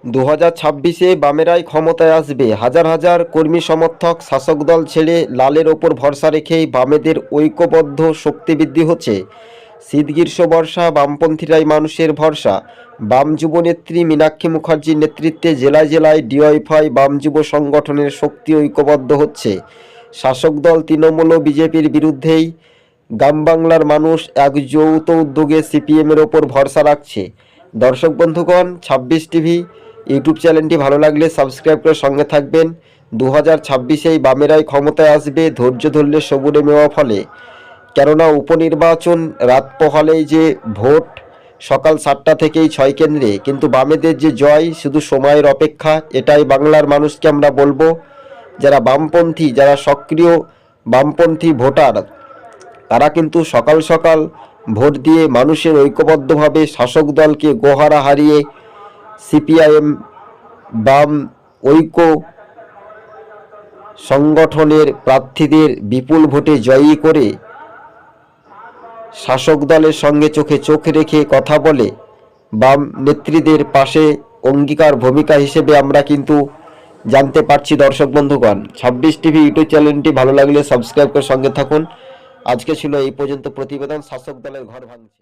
2026-এ বামেরাই ক্ষমতায় আসবে। হাজার হাজার কর্মী সমর্থক শাসক দল ছেড়ে লালের ওপর ভরসা রেখেই বামেদের ঐক্যবদ্ধ শক্তি বৃদ্ধি হচ্ছে। শীত গ্রীষ্ম বর্ষা বামপন্থীরাই মানুষের ভরসা। বাম যুবনেত্রী মীনাক্ষী মুখার্জির নেতৃত্বে জেলায় জেলায় ডিওয়াইফাই বাম যুব সংগঠনের শক্তি ঐক্যবদ্ধ হচ্ছে। শাসক দল তৃণমূল ও বিজেপির বিরুদ্ধেই গ্রাম বাংলার মানুষ এক যৌথ উদ্যোগে সিপিএমের ওপর ভরসা রাখছে। দর্শক বন্ধুগণ, 26 টিভি ইউটিউব চ্যানেলটি ভালো লাগলে সাবস্ক্রাইব করে সঙ্গে থাকবেন। 2026-এই বামেরাই ক্ষমতায় আসবে, ধৈর্য ধরলে সবুরে মেওয়া ফলে। কেননা উপনির্বাচন রাত পোহালেই যে ভোট, সকাল 7টা থেকেই 6 কেন্দ্রে, কিন্তু বামেদের যে জয় শুধু সময়ের অপেক্ষা। এটাই বাংলার মানুষকে আমরা বলবো। যারা বামপন্থী, যারা সক্রিয় বামপন্থী ভোটার, তারা কিন্তু সকাল সকাল ভোট দিয়ে মানুষের ঐক্যবদ্ধভাবে শাসক দলকে গোহারা হারিয়ে সিপিআইএম বাম ঐক্য সংগঠনের প্রার্থীদের বিপুল ভোটে জয়ী করে শাসক দলের সঙ্গে চোখে চোখ রেখে কথা বলে বাম নেত্রীদের পাশে অঙ্গীকার ভূমিকা হিসেবে আমরা কিন্তু জানতে পারছি। দর্শক বন্ধুগণ, 26 টিভি ইউটিউব চ্যানেলটি ভালো লাগলে সাবস্ক্রাইব করে সঙ্গে থাকুন। আজকে ছিল এই পর্যন্ত প্রতিবেদন। শাসক দলের ঘর ভাঙছে।